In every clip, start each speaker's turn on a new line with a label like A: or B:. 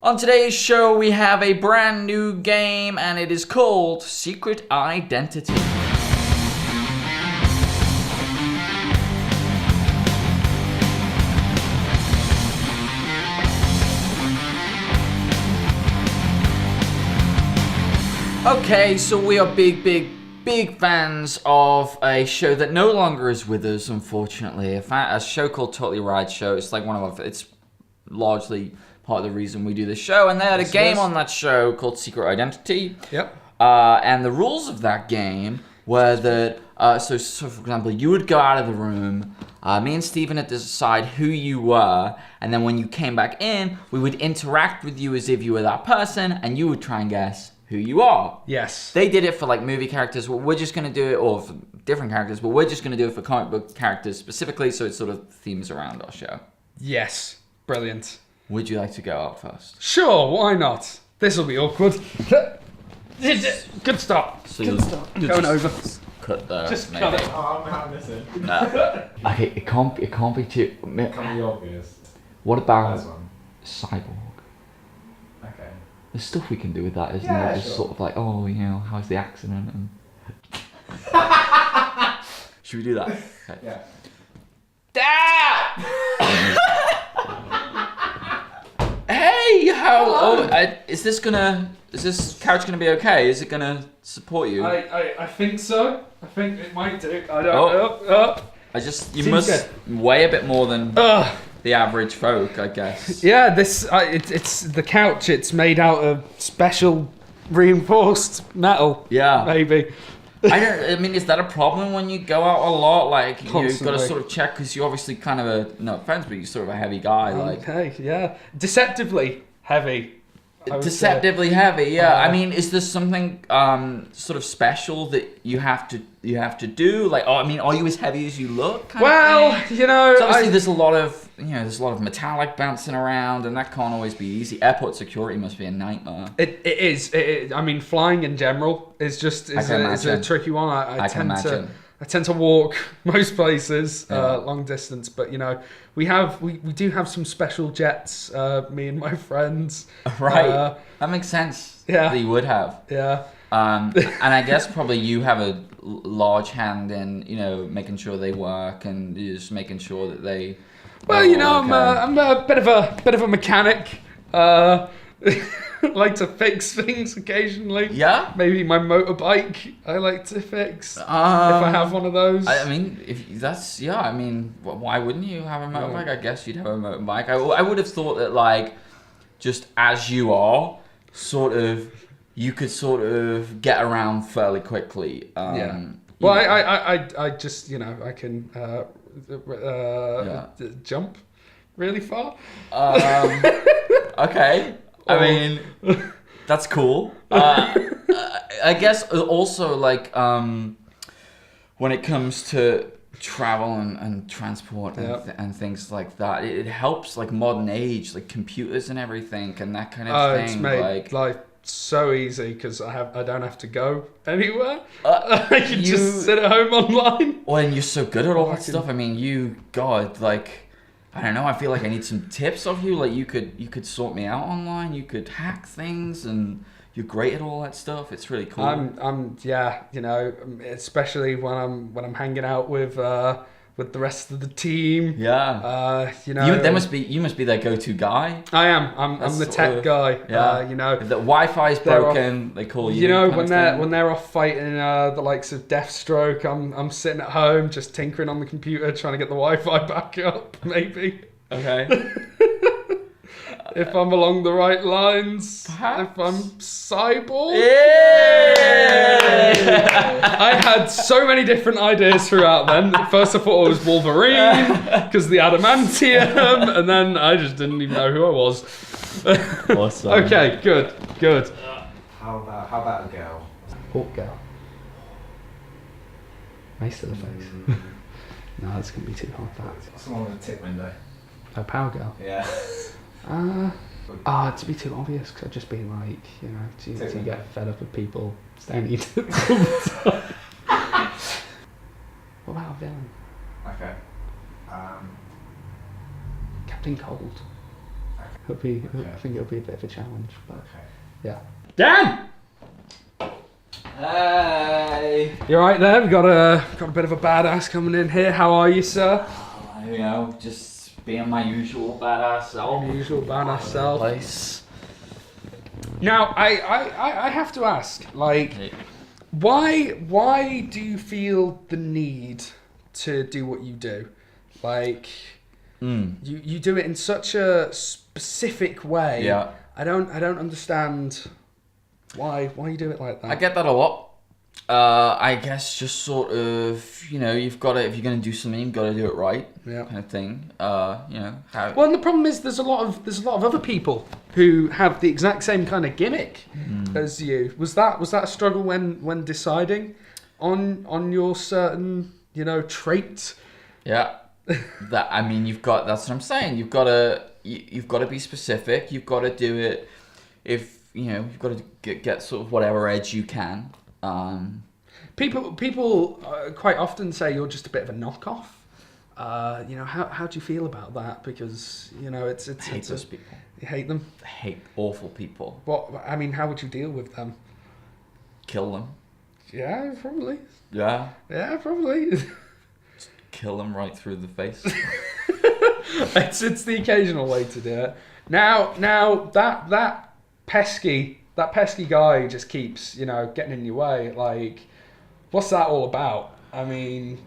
A: On today's show, we have a brand new game, and it is called Secret Identity. Okay, so we are big fans of a show that no longer is with us, unfortunately. A show called Totally Ride Show. It's like it's largely part of the reason we do this show, and they had a game on that show called Secret Identity.
B: Yep.
A: And the rules of that game were that, so for example, you would go out of the room, me and Stephen had to decide who you were, and then when you came back in, we would interact with you as if you were that person, and you would try and guess who you are.
B: Yes.
A: They did it for like movie characters. Well, we're just going to do it, or for different characters, but we're just going to do it for comic book characters specifically, so it sort of themes around our show.
B: Yes. Brilliant.
A: Would you like to go out first?
B: Sure, why not? This will be awkward. Good start.
A: So
B: Good start. Going over.
A: Cut there.
B: Just
A: maybe.
B: cut it.
C: Oh, I'm having this in.
A: No. Okay, it can't be too.
C: Can be obvious.
A: What about
C: First one.
A: Cyborg?
C: Okay.
A: There's stuff we can do with that, isn't
C: Yeah,
A: there? Just
C: sure.
A: sort of like, oh, you know, how's the accident? And... Should we do that? Okay.
C: Yeah.
A: Dad! Hey, how? Oh, is this couch gonna be okay? Is it gonna support you?
B: I think so. I think it might do. I don't
A: Oh.
B: know.
A: You
B: Seems
A: must weigh a bit more than
B: Ugh.
A: the average folk, I guess.
B: Yeah, it's the couch. It's made out of special reinforced metal.
A: Yeah.
B: Maybe.
A: I mean, is that a problem when you go out a lot? Like, you've got to
B: Constantly.
A: sort of check, because you're obviously kind of no offense, but you're sort of a heavy guy. Like,
B: Okay, yeah. Deceptively heavy. I would say.
A: deceptively heavy. Yeah. I mean, is there something sort of special that you have to do? Like, I mean, are you as heavy as you look? Kind
B: Well,
A: of thing?
B: you know,
A: So obviously, there's a lot of metallic bouncing around, and that can't always be easy. Airport security must be a nightmare.
B: It is. I mean, flying in general is a tricky one. I
A: can imagine.
B: I tend to walk most places long distance, but you know, we do have some special jets. Me and my friends.
A: Right. That makes sense.
B: Yeah.
A: That you would have.
B: Yeah.
A: And I guess probably you have a large hand in, making sure they work and just making sure that they.
B: Well, you know, I'm a bit of a mechanic. Like to fix things occasionally.
A: Yeah.
B: Maybe my motorbike I like to fix if I have one of those.
A: I mean, I mean, why wouldn't you have a motorbike? I guess you'd have a motorbike. I would have thought that, like, just as you are, you could sort of get around fairly quickly.
B: Yeah. Well, I just, you know, I can jump really far.
A: Okay. I mean, that's cool. I guess also, like, when it comes to travel and transport and things like that, it helps, like, modern age, like computers and everything and that kind of thing.
B: It's made life so easy because I don't have to go anywhere. I can just sit at home online.
A: Well, and you're so good at all that stuff. I mean, like, I don't know. I feel like I need some tips of you. Like, you could sort me out online. You could hack things, and you're great at all that stuff. It's really cool.
B: Yeah, you know, especially when I'm hanging out with the rest of the team.
A: Yeah.
B: You know,
A: you must be their go-to guy.
B: I am. I'm the tech guy.
A: Yeah.
B: You know,
A: If the Wi-Fi's broken, they call you.
B: You know, when they're off fighting the likes of Deathstroke, I'm sitting at home just tinkering on the computer trying to get the Wi-Fi back up. Maybe.
A: Okay.
B: If I'm along the right lines,
A: Perhaps.
B: if I'm Cyborg.
A: Yeah!
B: I had so many different ideas throughout then. At first I thought I was Wolverine because the adamantium, and then I just didn't even know who I was.
A: Awesome.
B: Okay, good.
C: How about a girl?
B: Hawk girl. Nice to the face. No, that's going to be too hard, that.
C: Someone with a tip window.
B: A power girl.
C: Yeah.
B: It'd be too obvious because I'd just be like, you know, do you get fed up with people staring at you all the time? What about a villain?
C: Okay.
B: Captain Cold.
C: Okay.
B: I think it'll be a bit of a challenge, but
C: Okay.
B: yeah. Dan!
A: Hey.
B: You alright there? We've got a bit of a badass coming in here. How are you, sir?
A: You know, just being my usual badass self.
B: Your usual badass self.
A: Place.
B: Now, I have to ask, like, why do you feel the need to do what you do? Like, you do it in such a specific way.
A: Yeah.
B: I don't understand why you do it like that.
A: I get that a lot. I guess just sort of, you know, you've got to, if you're going to do something, you've got to do it right.
B: Yeah.
A: Kind of thing. You know, how...
B: Well, and the problem is there's a lot of other people who have the exact same kind of gimmick as you. Was that a struggle when deciding on your certain, you know, trait?
A: Yeah. I mean, that's what I'm saying. You've got to be specific. You've got to do it if, you know, you've got to get sort of whatever edge you can.
B: People quite often say you're just a bit of a knockoff. You know, how do you feel about that? Because, you know, it's
A: hate those people.
B: You hate them?
A: I hate awful people.
B: What? I mean, how would you deal with them?
A: Kill them.
B: Yeah, probably.
A: Yeah.
B: Yeah, probably.
A: Kill them right through the face.
B: It's the occasional way to do it. Now that pesky guy just keeps, you know, getting in your way. Like, what's that all about? I mean,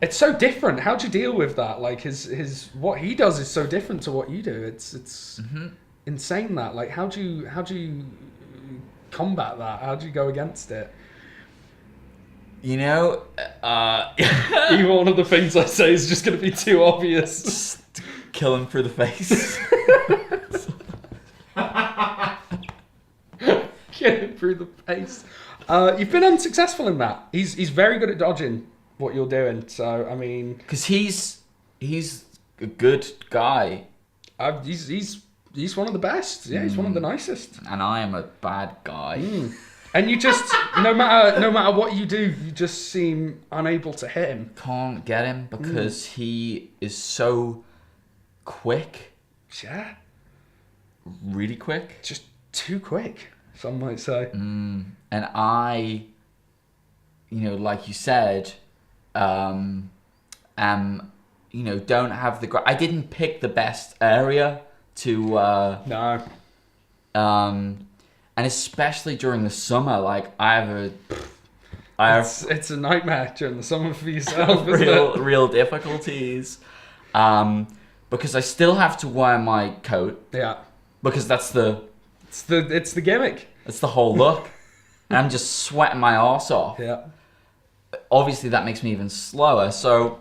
B: it's so different. How do you deal with that? Like, his what he does is so different to what you do. It's insane. That, like, how do you combat that? How do you go against it?
A: You know,
B: even one of the things I say is just going to be too obvious.
A: Just kill him through the face.
B: Get him through the face. You've been unsuccessful in that. He's very good at dodging what you're doing. So I mean,
A: because he's a good guy.
B: He's one of the best. Yeah, he's one of the nicest.
A: And I am a bad guy.
B: And you just no matter what you do, you just seem unable to hit him.
A: Can't get him because he is so quick.
B: Yeah.
A: Really quick.
B: Just too quick, some might say.
A: And I, you know, like you said, you know, don't have I didn't pick the best area to.
B: No.
A: And especially during the summer, like
B: It's a nightmare during the summer for yourself, isn't it?
A: real difficulties, because I still have to wear my coat.
B: Yeah.
A: Because it's
B: the gimmick.
A: It's the whole look, and I'm just sweating my arse off.
B: Yeah.
A: Obviously, that makes me even slower. So,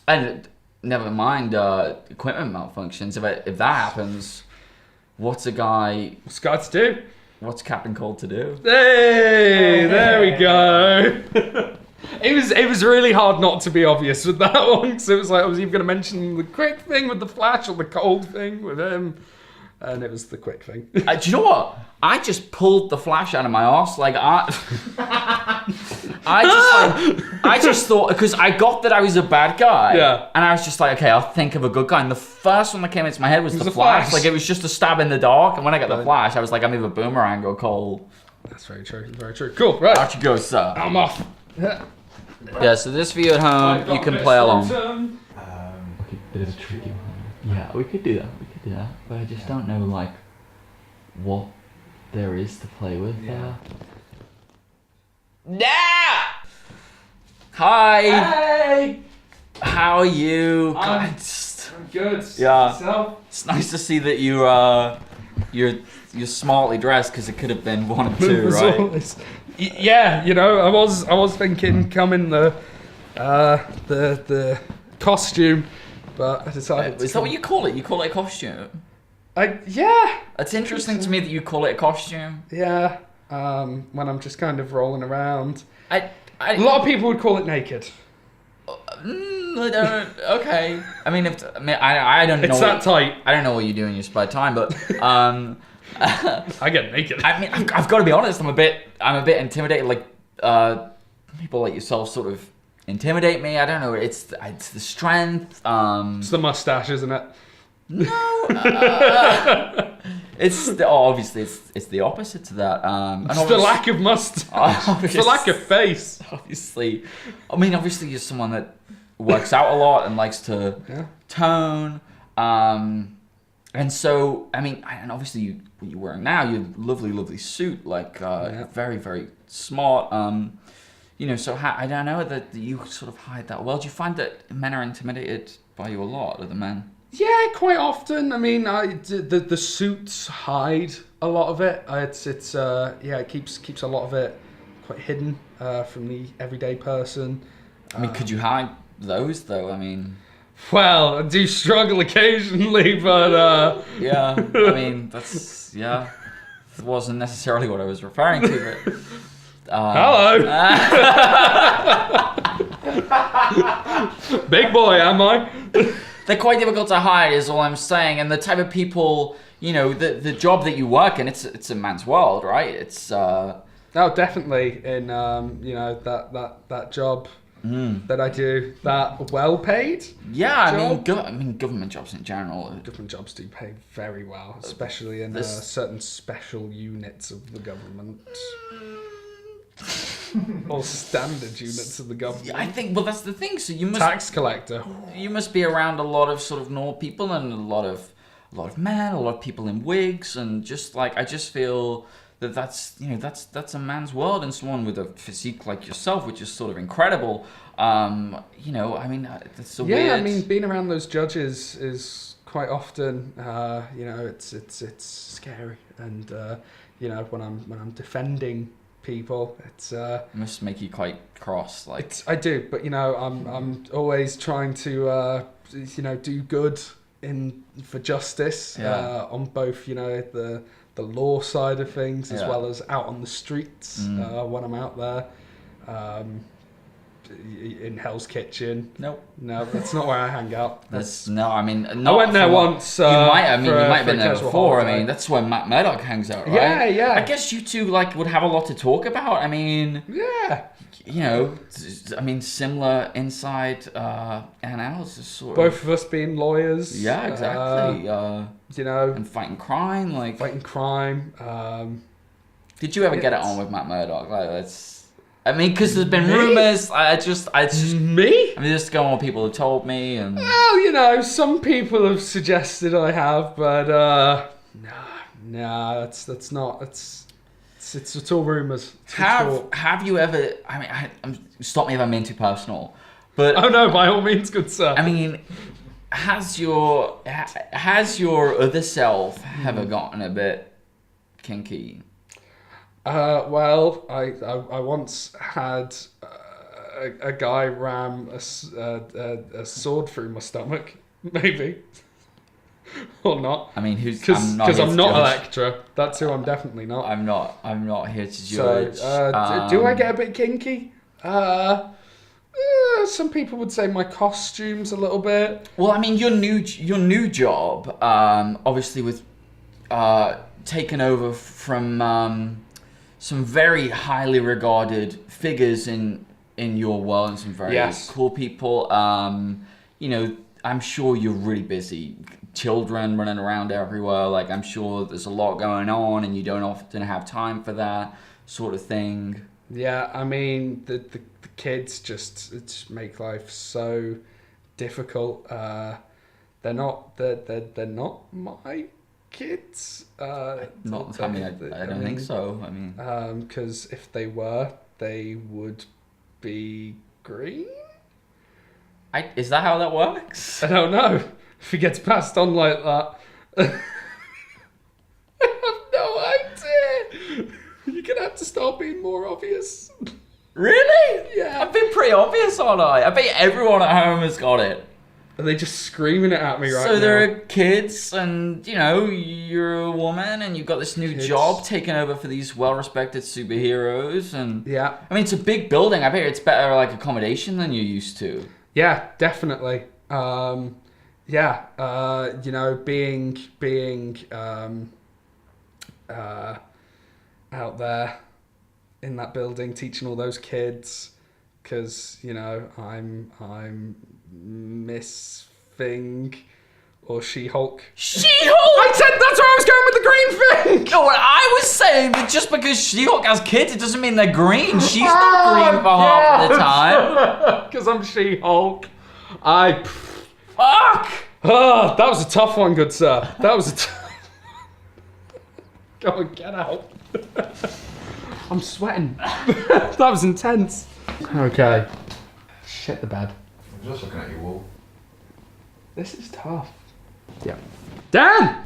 A: and never mind equipment malfunctions. If that happens, what's a guy What's Captain Cold to do?
B: Hey, there we go. It was really hard not to be obvious with that one, because it was like I was either going to mention the quick thing with the Flash or the cold thing with him, and it was the quick thing.
A: Do you know what? I just pulled the Flash out of my arse. Like I just thought, because I got that I was a bad guy.
B: Yeah.
A: And I was just like, okay, I'll think of a good guy. And the first one that came into my head was the Flash.
B: Flash.
A: Like, it was just a stab in the dark. And when I got the Flash, I was like, I'm either Boomerang or Cole.
B: That's very true. Very true. Cool. Right.
A: Out you go, sir.
B: I'm off.
A: Yeah, so this for you at home, you can play along.
C: Bit of a tricky one.
A: Yeah, we could do that. But I just don't know, like, what there is to play with there. Yeah! Hi!
B: Hey!
A: How are you?
B: I'm good.
A: Yeah.
B: Yourself?
A: It's nice to see that you're smartly dressed, because it could have been one of two, right?
B: Yeah, you know, I was thinking come in the costume, but I decided.
A: Is that what you call it? You call it a costume?
B: Yeah.
A: It's interesting to me that you call it a costume.
B: Yeah. When I'm just kind of rolling around.
A: A
B: lot of people would call it naked.
A: I don't. Okay. I mean, I don't know.
B: It's that tight.
A: I don't know what you do in your spare time, but
B: I get naked.
A: I mean, I've got to be honest. I'm a bit intimidated. Like people like yourself sort of intimidate me. I don't know. It's the strength.
B: It's the mustache, isn't it?
A: No. Obviously it's the opposite to that. And
B: It's the lack of mustache. It's the lack of face.
A: Obviously, obviously you're someone that works out a lot and likes to tone. And so, and obviously what you're wearing now, your lovely suit, like very, very smart. So I don't know that you sort of hide that well. Do you find that men are intimidated by you a lot, other men?
B: Yeah, quite often. The suits hide a lot of it. It keeps a lot of it quite hidden from the everyday person.
A: Could you hide those though?
B: Well, I do struggle occasionally, but
A: yeah. That wasn't necessarily what I was referring to, but.
B: Hello. Big boy, am I?
A: They're quite difficult to hide, is all I'm saying. And the type of people, the job that you work in, it's a man's world, right? It's
B: oh, definitely. In that job that I do, that well paid.
A: Yeah, government jobs in general.
B: Government jobs do pay very well, especially in certain special units of the government. Or standard units of the government.
A: I think, well, that's the thing. So you must
B: tax collector.
A: You must be around a lot of sort of normal people and a lot of men, a lot of people in wigs, and just like I just feel that's a man's world, and someone with a physique like yourself, which is sort of incredible. That's so weird.
B: Being around those judges is quite often, it's scary, and when I'm defending people, it
A: must make you quite cross. Like
B: I do, but I'm always trying to do good for justice on both the law side of things as well as out on the streets when I'm out there. In Hell's Kitchen.
A: No,
B: that's not where I hang out.
A: I
B: went there once.
A: You might have been there before. That's where Matt Murdock hangs out, right?
B: Yeah.
A: I guess you two would have a lot to talk about. Similar inside and out. Sort of.
B: Both of us being lawyers.
A: Yeah, exactly. And fighting crime,
B: Fighting crime.
A: Did you ever get it on with Matt Murdock? Because there's been rumors. I just
B: me.
A: Just going on what people have told me, and
B: well, some people have suggested I have, but no, that's not. It's all rumors.
A: Have you ever? Stop me if I'm being too personal, but
B: oh no, by all means, good sir.
A: Has your other self ever gotten a bit kinky?
B: Well, I once had a guy ram a sword through my stomach, maybe, or not.
A: Because
B: I'm not Electra. That's who I'm definitely not.
A: I'm not here to judge.
B: So, do I get a bit kinky? Some people would say my costume's a little bit.
A: Well, your new job, obviously with taken over from some very highly regarded figures in your world and some very cool people. I'm sure you're really busy. Children running around everywhere. I'm sure there's a lot going on and you don't often have time for that sort of thing.
B: Yeah, the kids just make life so difficult. They're not my kids.
A: I don't think so.
B: Because if they were, they would be green.
A: Is that how that works?
B: I don't know. If it gets passed on like that, I have no idea. You're gonna have to start being more obvious.
A: Really?
B: Yeah.
A: I've been pretty obvious, aren't I? I bet everyone at home has got it.
B: Are they just screaming it at me right now?
A: So there are kids, and you're a woman, and you've got this new job taken over for these well-respected superheroes, and it's a big building. I bet it's better accommodation than you're used to.
B: Yeah, definitely. Being out there in that building, teaching all those kids, because I'm Miss Thing or She-Hulk?
A: She-Hulk!
B: I said that's where I was going with the green thing!
A: No, what I was saying that just because She-Hulk has kids, it doesn't mean they're green. She's not green for half of the time.
B: Because I'm She-Hulk.
A: Fuck!
B: Oh, that was a tough one, good sir. That was a Go on, get out. I'm sweating. That was intense. Okay. Shit the bed.
C: I'm just looking at your wall.
B: This is tough. Yeah. Dan!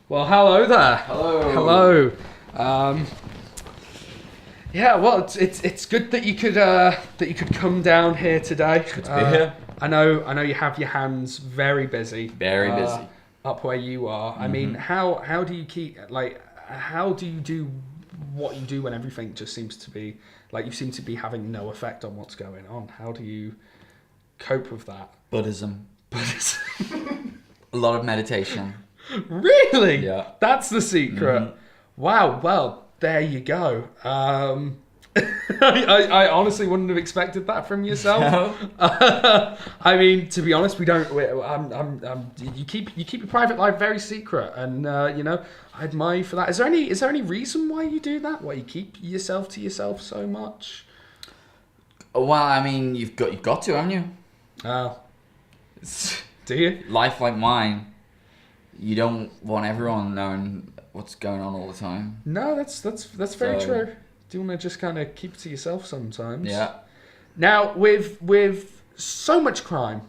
B: Well, hello there.
A: Hello.
B: Hello. Yeah, well, it's good that you could come down here today.
A: Good to be here.
B: I know you have your hands very busy.
A: Very busy.
B: Up where you are. I mean, how do you keep how do you do what you do when everything just seems to be like you seem to be having no effect on what's going on? How do you cope with that?
A: Buddhism. A lot of meditation.
B: Really?
A: Yeah.
B: That's the secret. Wow. Well, there you go. I honestly wouldn't have expected that from yourself.
A: No.
B: I mean, to be honest, we don't. You keep your private life very secret, and I admire you for that. Is there any reason why you do that? Why you keep yourself to yourself so much?
A: Well, I mean, you've got to, haven't you?
B: Oh. Do you?
A: Life like mine, you don't want everyone knowing what's going on all the time.
B: No, that's very true. Do you want to just kind of keep it to yourself sometimes?
A: Yeah.
B: Now, with so much crime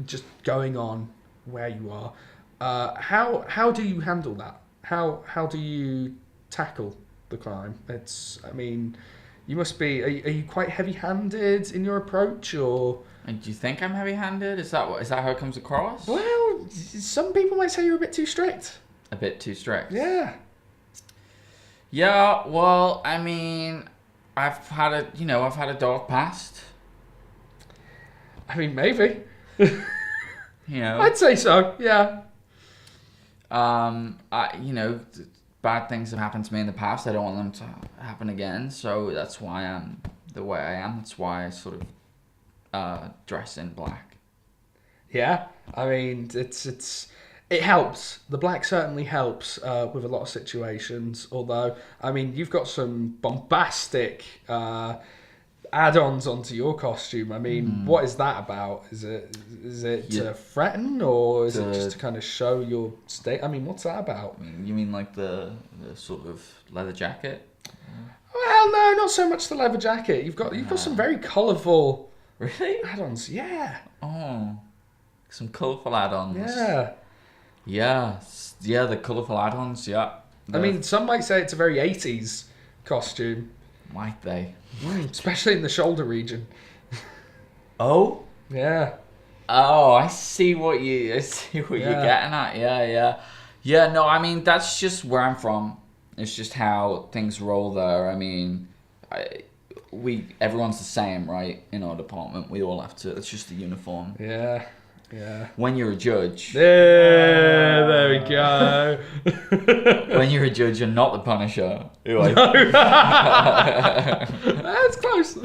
B: just going on where you are, how do you handle that? How do you tackle the crime? I mean, you must be. Are you quite heavy-handed in your approach, or?
A: And do you think I'm heavy-handed? Is that how it comes across?
B: Well, some people might say you're a bit too strict.
A: A bit too strict.
B: Yeah.
A: Yeah. Well, I mean, I've had a dark past.
B: I mean, maybe.
A: You know.
B: I'd say so. Yeah.
A: Bad things have happened to me in the past. I don't want them to happen again. So that's why I'm the way I am. That's why I sort of dress in black.
B: Yeah. I mean, it helps. The black certainly helps with a lot of situations. Although, I mean, you've got some bombastic add-ons onto your costume. I mean, what is that about? Is it to threaten, or is it just to kind of show your state? I mean, what's that about?
A: You mean like the sort of leather jacket?
B: Well, no, not so much the leather jacket. You've got some very colourful
A: Really?
B: add-ons. Yeah.
A: Oh, some colourful add-ons.
B: Yeah.
A: Yeah, the colourful add-ons. Yeah.
B: I mean, some might say it's a very 80s costume.
A: Might they?
B: Especially in the shoulder region.
A: Oh?
B: Yeah.
A: Oh, I see what you're getting at. Yeah. Yeah, no, I mean, that's just where I'm from. It's just how things roll there. I mean, everyone's the same, right? In our department, we all have to. It's just a uniform.
B: Yeah.
A: When you're a judge.
B: Yeah, there we go.
A: When you're a judge, you're not the Punisher.
B: That's close.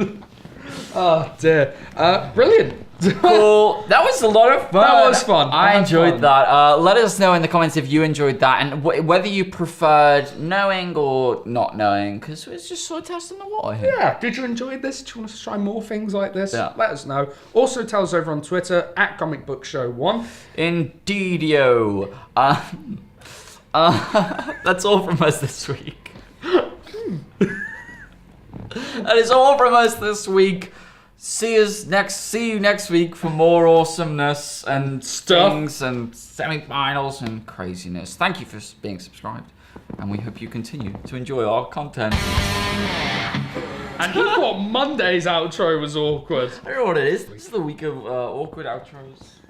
B: Oh dear. Brilliant.
A: Cool. That was a lot of fun.
B: That was fun.
A: I enjoyed that. Let us know in the comments if you enjoyed that and whether you preferred knowing or not knowing, because it's just sort of testing the water here.
B: Yeah. Did you enjoy this? Do you want us to try more things like this?
A: Yeah.
B: Let us know. Also, tell us over on Twitter @ComicBookShow1.
A: Indeedio. That's all from us this week. That is all from us this week. See you next week for more awesomeness and things and semi-finals and craziness. Thank you for being subscribed, and we hope you continue to enjoy our content.
B: And he thought Monday's outro was awkward.
A: I don't know what it is. This is the week of awkward outros.